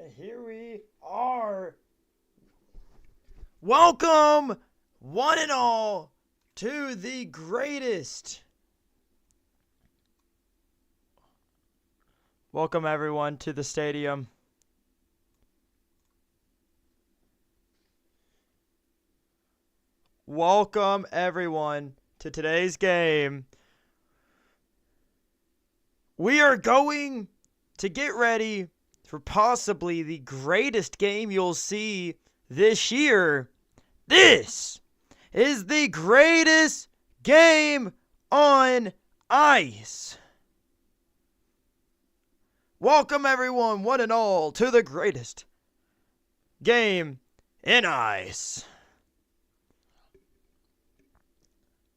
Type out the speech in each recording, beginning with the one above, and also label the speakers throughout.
Speaker 1: And here we are. Welcome, one and all, to the greatest. Welcome, everyone, to the stadium. Welcome, everyone, to today's game. We are going to get ready for possibly the greatest game you'll see this year. This is the greatest game on ice. Welcome, everyone, one and all, to the greatest game in ice.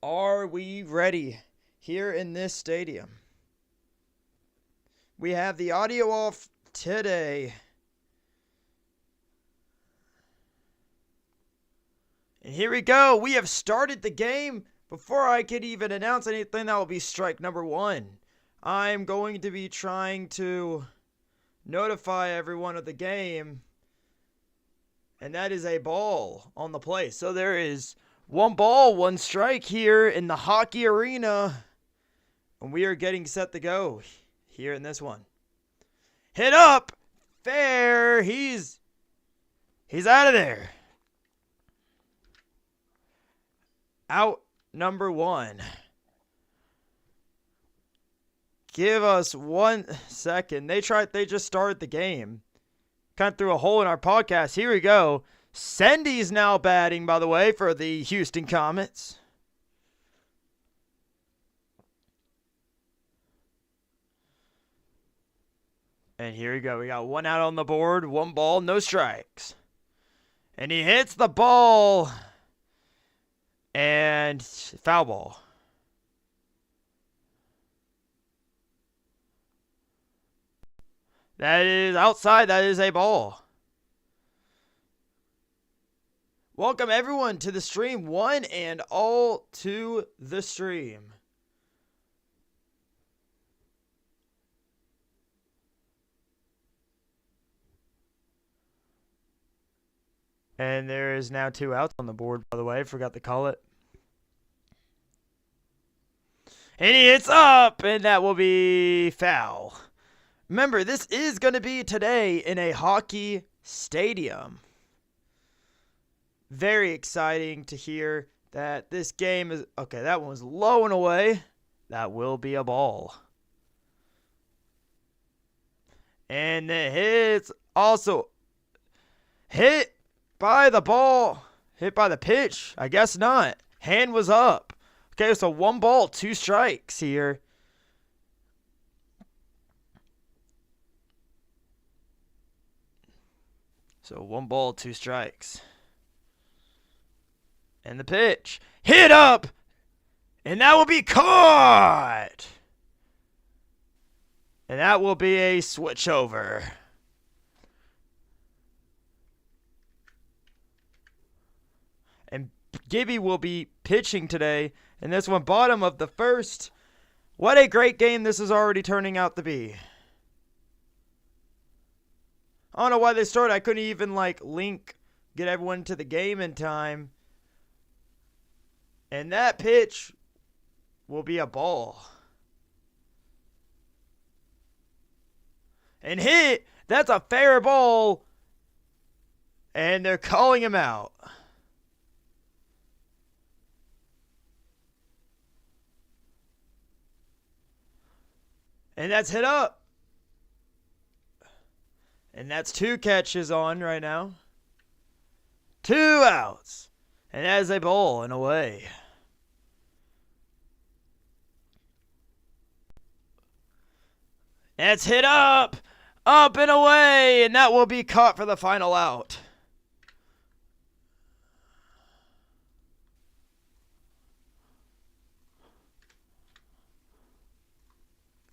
Speaker 1: Are we ready here in this stadium? We have the audio off today. And here we go. We have started the game. Before I could even announce anything, that will be strike number one. I'm going to be trying to notify everyone of the game. And that is a ball on the play. So there is one ball, one strike here in the hockey arena. And we are getting set to go here in this one. Hit up. Fair. He's out of there. Out number one. Give us 1 second. They just started the game. Kind of threw a hole in our podcast. Here we go. Sendy's now batting, by the way, for the Houston Comets. And here we go. We got one out on the board, one ball, no strikes. And he hits the ball. And foul ball. That is outside. That is a ball. Welcome, everyone, to the stream. One and all to the stream. And there is now 2 outs on the board, by the way. Forgot to call it. And he hits up, and that will be foul. Remember, this is going to be today in a hockey stadium. Very exciting to hear that this game is... Okay, that one was low and away. That will be a ball. And the hit's also hit by the ball. Hit by the pitch. I guess not. Hand was up. Okay, so 1 ball, 2 strikes here. So 1 ball, 2 strikes. And the pitch. Hit up! And that will be caught! And that will be a switch over. And Gibby will be pitching today. And this one, bottom of the first. What a great game this is already turning out to be. I don't know why they started. I couldn't even, get everyone to the game in time. And that pitch will be a ball. And hit. That's a fair ball. And they're calling him out. And that's hit up. And that's 2 catches on right now. 2 outs. And that is a ball and away. That's hit up. Up and away. And that will be caught for the final out.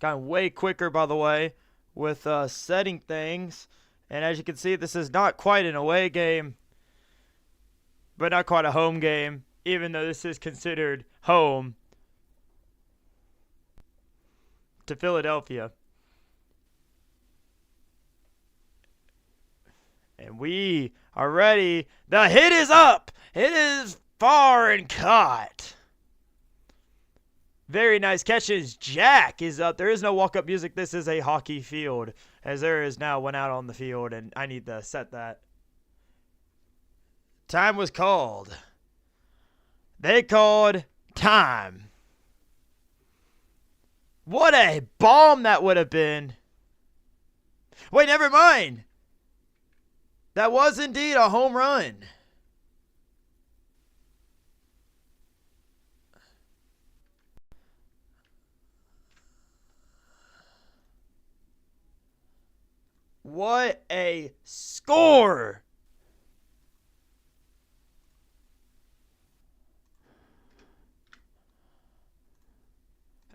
Speaker 1: Gone way quicker, by the way, with setting things. And as you can see, this is not quite an away game, but not quite a home game, even though this is considered home to Philadelphia. And we are ready. The hit is up. It is far and caught. Very nice catches. Jack is up. There is no walk-up music. This is a hockey field, as there is now one out on the field, and I need to set that. Time was called. They called time. What a bomb that would have been. Wait, never mind. That was indeed a home run. What a score!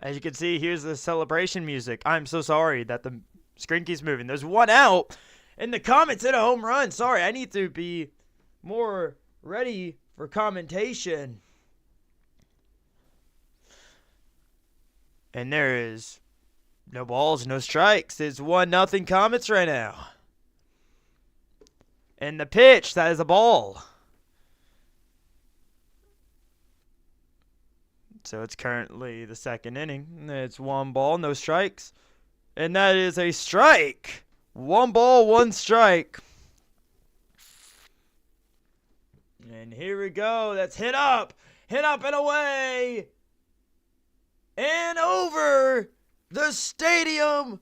Speaker 1: As you can see, here's the celebration music. I'm so sorry that the screen keeps moving. There's one out, and the Comets hit a home run. Sorry, I need to be more ready for commentation. And there is no balls, no strikes. It's 1-0 Comets right now. And the pitch, that is a ball. So it's currently the second inning. It's 1 ball, no strikes. And that is a strike. 1 ball, 1 strike. And here we go. That's hit up. Hit up and away. And over. The stadium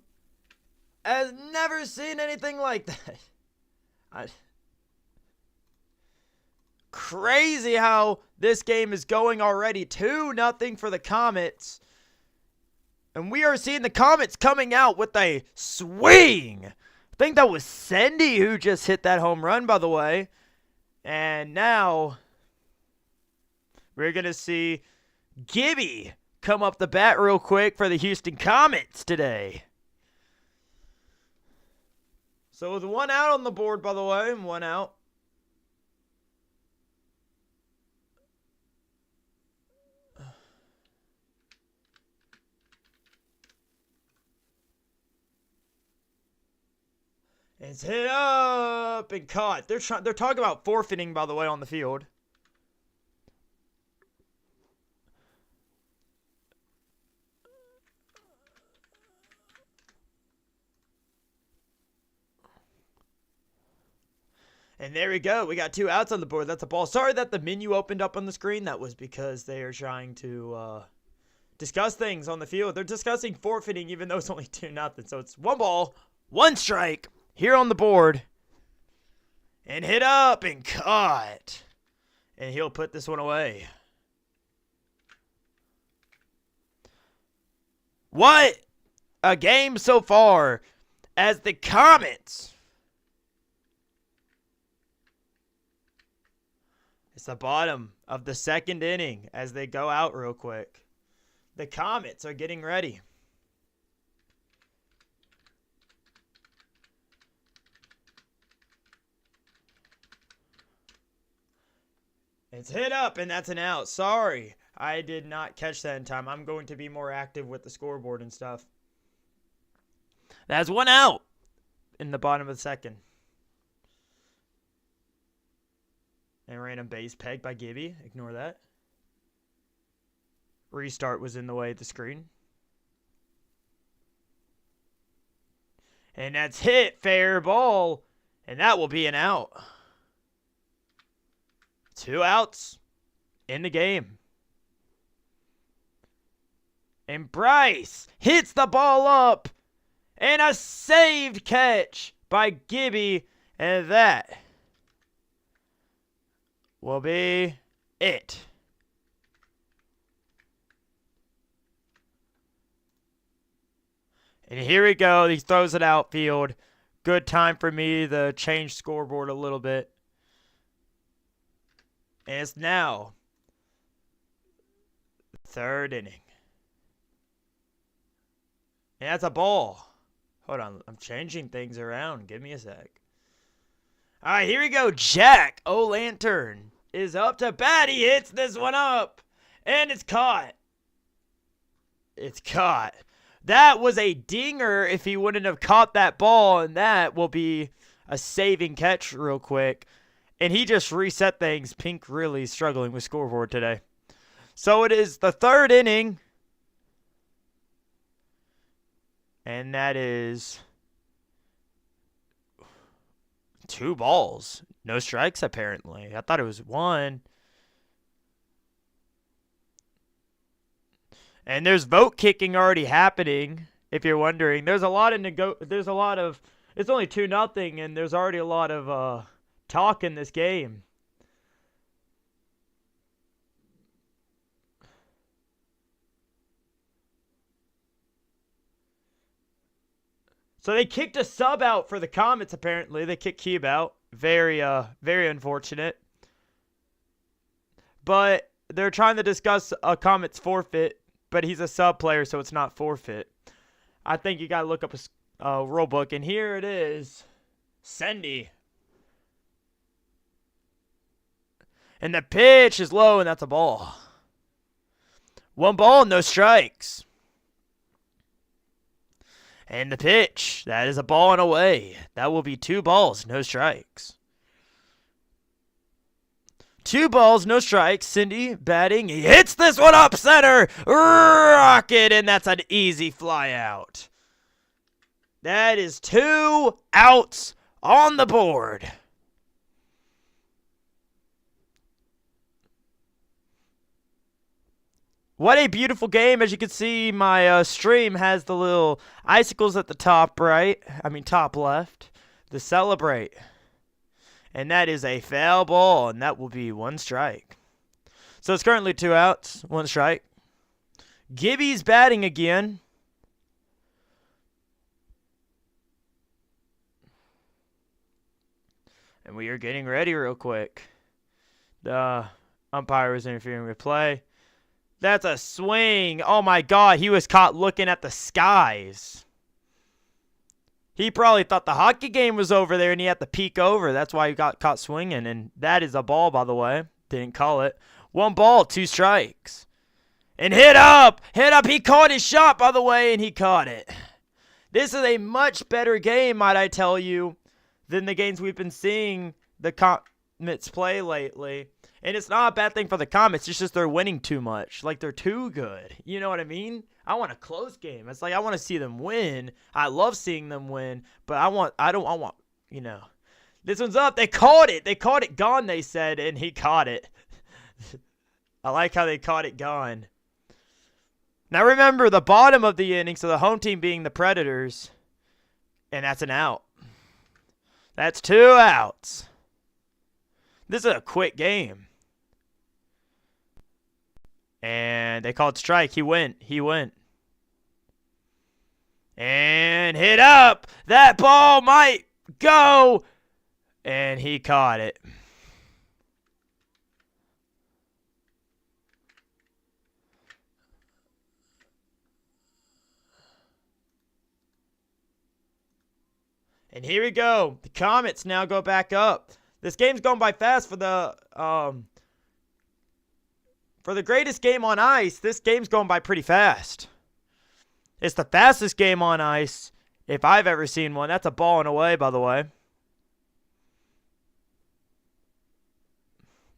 Speaker 1: has never seen anything like that. Crazy how this game is going already. 2-0 for the Comets. And we are seeing the Comets coming out with a swing. I think that was Sendy who just hit that home run, by the way. And now we're going to see Gibby come up the bat real quick for the Houston Comets today. So with 1 out on the board, by the way, 1 out. It's hit up and caught. They're talking about forfeiting, by the way, on the field. And there we go. We got 2 outs on the board. That's a ball. Sorry that the menu opened up on the screen. That was because they are trying to discuss things on the field. They're discussing forfeiting even though it's only 2-0. So it's 1 ball, 1 strike here on the board. And hit up and caught. And he'll put this one away. What a game so far as the Comets. It's the bottom of the second inning as they go out real quick. The Comets are getting ready. It's hit up, and that's an out. Sorry, I did not catch that in time. I'm going to be more active with the scoreboard and stuff. That's 1 out in the bottom of the second. And random base peg by Gibby. Ignore that. Restart was in the way of the screen. And that's hit. Fair ball. And that will be an out. 2 outs in the game. And Bryce hits the ball up. And a saved catch by Gibby. And that will be it. And here we go. He throws it outfield. Good time for me to change scoreboard a little bit. And it's now third inning. And that's a ball. Hold on. I'm changing things around. Give me a sec. All right, here we go. Jack O'Lantern is up to bat. He hits this one up. And it's caught. It's caught. That was a dinger if he wouldn't have caught that ball. And that will be a saving catch real quick. And he just reset things. Pink really struggling with scoreboard today. So it is the third inning. And that is 2 balls. No strikes, apparently. I thought it was 1. And there's vote kicking already happening, if you're wondering. There's a lot of it's only 2-0, and there's already a lot of talk in this game. So they kicked a sub out for the Comets, apparently. They kicked Keeb out. Very unfortunate. But they're trying to discuss a Comets forfeit, but he's a sub player, so it's not forfeit. I think you got to look up a rule book, and here it is. Sendy. And the pitch is low, and that's a ball. 1 ball, no strikes. And the pitch, that is a ball and away. That will be 2 balls, no strikes. 2 balls, no strikes. Cindy batting. He hits this one up center. Rocket, and that's an easy fly out. That is 2 outs on the board. What a beautiful game. As you can see, my stream has the little icicles at the top right. Top left. To celebrate. And that is a foul ball, and that will be 1 strike. So it's currently 2 outs, 1 strike. Gibby's batting again. And we are getting ready real quick. The umpire was interfering with play. That's a swing. Oh, my God. He was caught looking at the skies. He probably thought the hockey game was over there, and he had to peek over. That's why he got caught swinging. And that is a ball, by the way. Didn't call it. 1 ball, 2 strikes. And hit up. Hit up. He caught his shot, by the way, and he caught it. This is a much better game, might I tell you, than the games we've been seeing the Comets play lately. And it's not a bad thing for the Comets. It's just they're winning too much. Like, they're too good. You know what I mean? I want a close game. It's like I want to see them win. I love seeing them win. But I want, This one's up. They caught it. They caught it gone, they said. And he caught it. I like how they caught it gone. Now, remember, the bottom of the inning, so the home team being the Predators. And that's an out. That's 2 outs. This is a quick game. And they called strike. He went. And hit up. That ball might go. And he caught it. And here we go. The Comets now go back up. This game's going by fast for the greatest game on ice. This game's going by pretty fast. It's the fastest game on ice if I've ever seen one. That's a ball and away, by the way.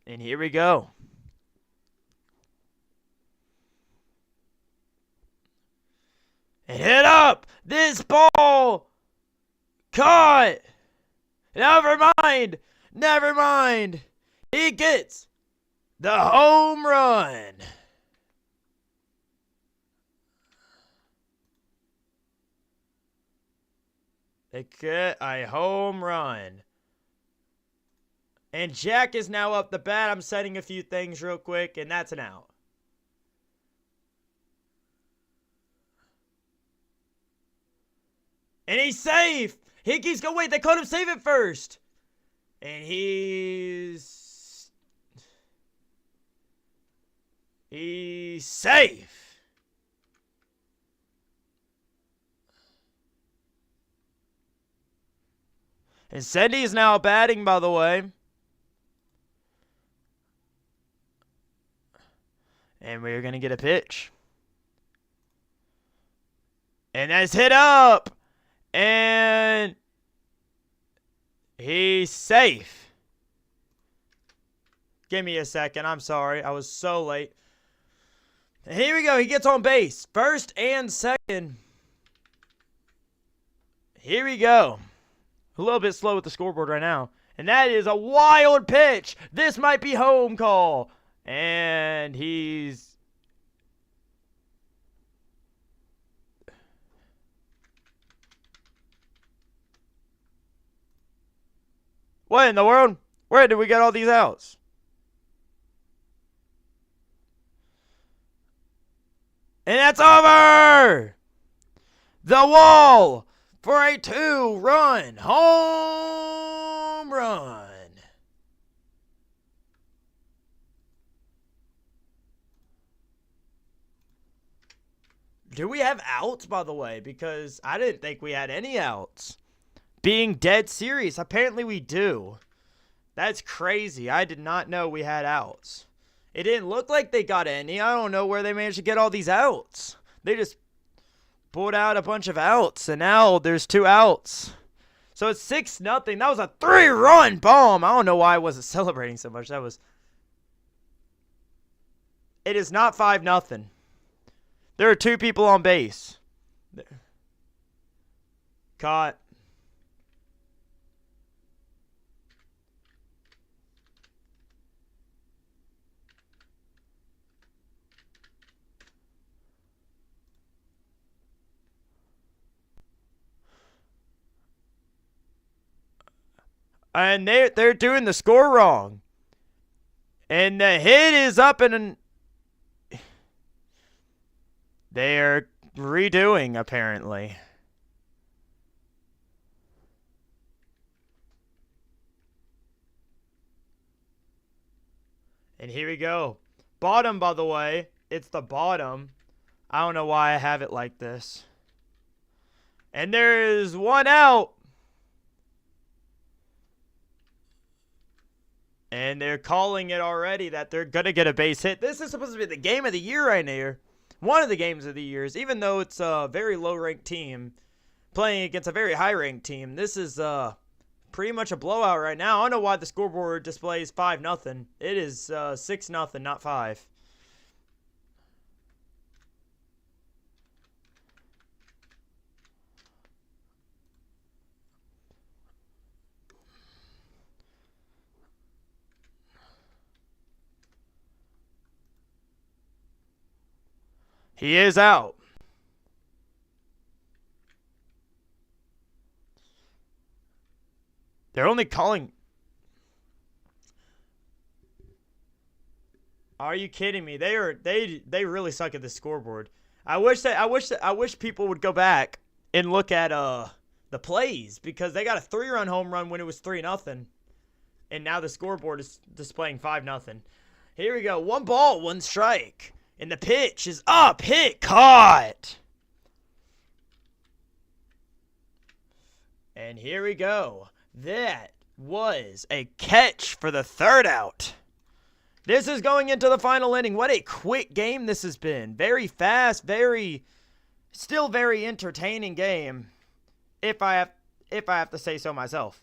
Speaker 1: And here we go. And hit up. This ball caught. Never mind. He gets the home run. They get a home run. And Jack is now up the bat. I'm setting a few things real quick, and that's an out. And he's safe. Hickey's going, wait, they called him safe at first. And he's safe. And Sendy is now batting, by the way. And we're going to get a pitch. And that's hit up. And He's safe. Give me a second. I'm sorry. I was so late. And here we go. He gets on base. First and second. Here we go. A little bit slow with the scoreboard right now. And that is a wild pitch. This might be home call. And he's... What in the world? Where did we get all these outs? And that's over! The wall for a 2-run home run. Do we have outs, by the way? Because I didn't think we had any outs. Being dead serious, apparently we do. That's crazy. I did not know we had outs. It didn't look like they got any. I don't know where they managed to get all these outs. They just pulled out a bunch of outs, and now there's 2 outs. So it's 6-0. That was a 3-run bomb. I don't know why I wasn't celebrating so much. It is not 5-0. There are 2 people on base. Caught. And they're doing the score wrong. And the hit is up and they're redoing, apparently. And here we go. Bottom, by the way. It's the bottom. I don't know why I have it like this. And there is 1 out. And they're calling it already that they're going to get a base hit. This is supposed to be the game of the year right here. One of the games of the years, even though it's a very low-ranked team playing against a very high-ranked team. This is pretty much a blowout right now. I don't know why the scoreboard displays 5-0. It is 6-0, not 5. He is out. They're only calling. Are you kidding me? They really suck at the scoreboard. I wish people would go back and look at the plays, because they got a 3-run home run when it was 3-0, and now the scoreboard is displaying 5-0. Here we go. 1 ball, 1 strike. And the pitch is up. Hit. Caught. And here we go. That was a catch for the 3rd out. This is going into the final inning. What a quick game this has been. Very fast. Still very entertaining game. If I have to say so myself.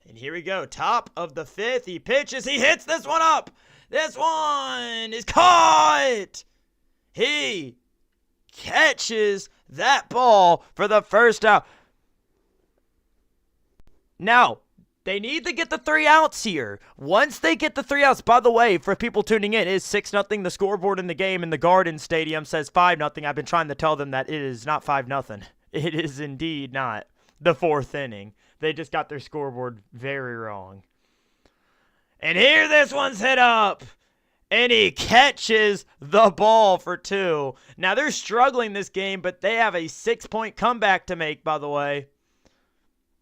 Speaker 1: And here we go. Top of the 5th. He pitches. He hits this one up. This one is caught. He catches that ball for the 1st out. Now, they need to get the 3 outs here. Once they get the 3 outs, by the way, for people tuning in, it is 6-0. The scoreboard in the game in the Garden Stadium says 5-0. I've been trying to tell them that it is not 5-0. It is indeed not the 4th inning. They just got their scoreboard very wrong. And here this one's hit up. And he catches the ball for 2. Now they're struggling this game, but they have a 6-point comeback to make, by the way.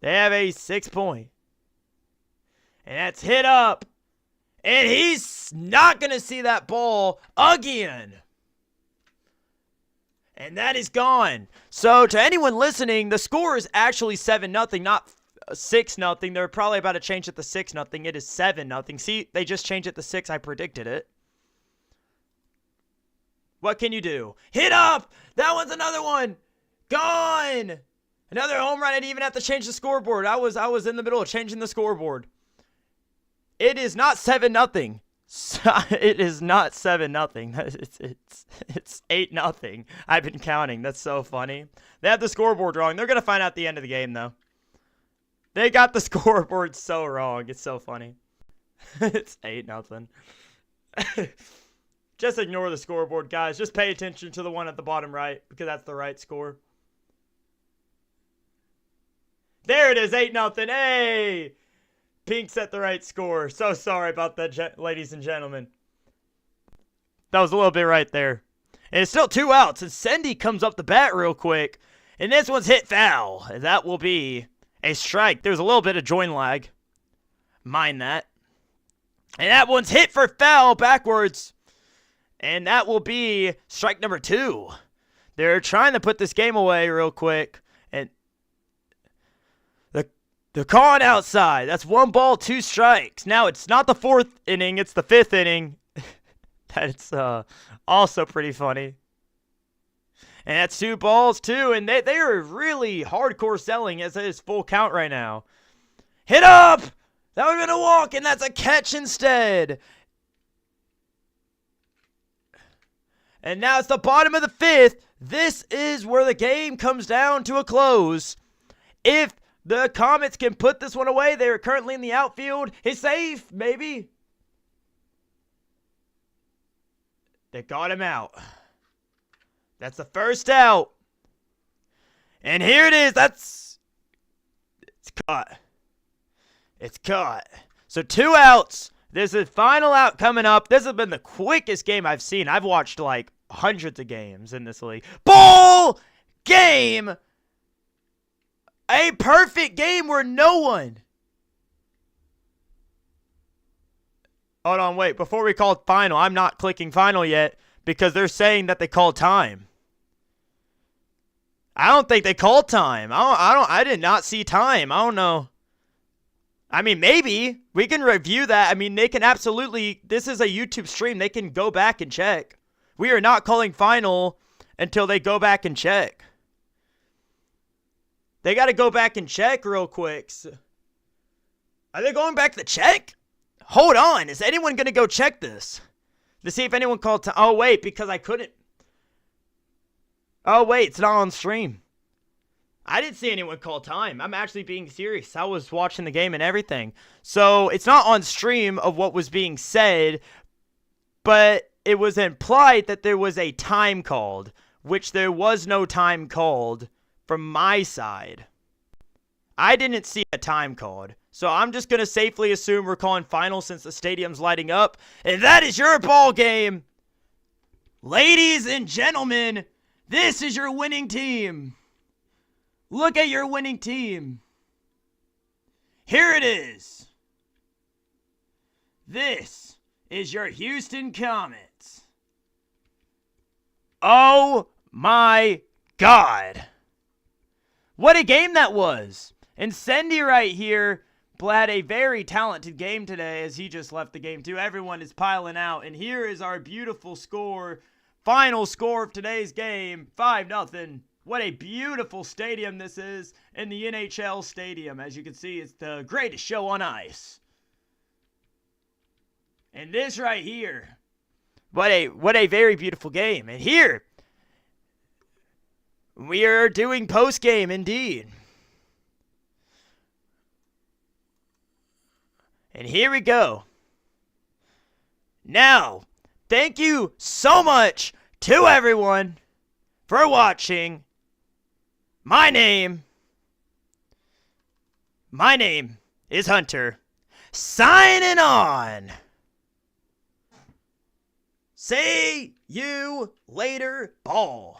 Speaker 1: They have a 6-point. And that's hit up. And he's not going to see that ball again. And that is gone. So to anyone listening, the score is actually 7-0, not 6-0. They're probably about to change it to 6-0. It is 7-0. See, they just changed it to 6. I predicted it. What can you do? Hit up! That one's another one! Gone! Another home run. I didn't even have to change the scoreboard. I was in the middle of changing the scoreboard. It is not 7-0. It is not 7-0. It's 8-0. I've been counting. That's so funny. They have the scoreboard wrong. They're gonna find out at the end of the game though. They got the scoreboard so wrong. It's so funny. It's 8-0. Just ignore the scoreboard, guys. Just pay attention to the one at the bottom right because that's the right score. There it is, 8-0. Hey! Pink set the right score. So sorry about that, ladies and gentlemen. That was a little bit right there. And it's still 2 outs. And Sendy comes up the bat real quick. And this one's hit foul. And that will be a strike. There's a little bit of join lag. Mind that. And that one's hit for foul backwards. And that will be strike number 2. They're trying to put this game away real quick. And they're calling outside. That's 1 ball, 2 strikes. Now, it's not the 4th inning. It's the 5th inning. That's also pretty funny. And that's 2 balls, too. And they are really hardcore selling as it is full count right now. Hit up! That would have been a walk, and that's a catch instead. And now it's the bottom of the 5th. This is where the game comes down to a close. If the Comets can put this one away, they are currently in the outfield. He's safe, maybe. They got him out. That's the first out. And here it is. It's caught. It's caught. So 2 outs. There's a final out coming up. This has been the quickest game I've seen. I've watched like hundreds of games in this league. Ball game. A perfect game where no one. Hold on, wait. Before we call final, I'm not clicking final yet because they're saying that they called time. I don't think they called time. I did not see time. I don't know. I mean, maybe we can review that. I mean, they can absolutely. This is a YouTube stream. They can go back and check. We are not calling final until they go back and check. They got to go back and check real quick. Are they going back to check? Hold on. Is anyone going to go check this? To see if anyone called time. Oh, wait, because I couldn't. Oh, wait, it's not on stream. I didn't see anyone call time. I'm actually being serious. I was watching the game and everything. So it's not on stream of what was being said, but it was implied that there was a time called, which there was no time called from my side. I didn't see a time called. So I'm just going to safely assume we're calling final since the stadium's lighting up. And that is your ball game. Ladies and gentlemen, this is your winning team. Look at your winning team. Here it is. This is your Houston Comets. Oh my God. What a game that was. And Sendy right here had a very talented game today as he just left the game too. Everyone is piling out. And here is our beautiful score. Final score of today's game. 5-0. What a beautiful stadium this is in the NHL Stadium. As you can see, it's the greatest show on ice. And this right here. What a very beautiful game. And here, we are doing post-game indeed. And here we go. Now, thank you so much to everyone for watching. My name is Hunter. Signing on. See you later, ball.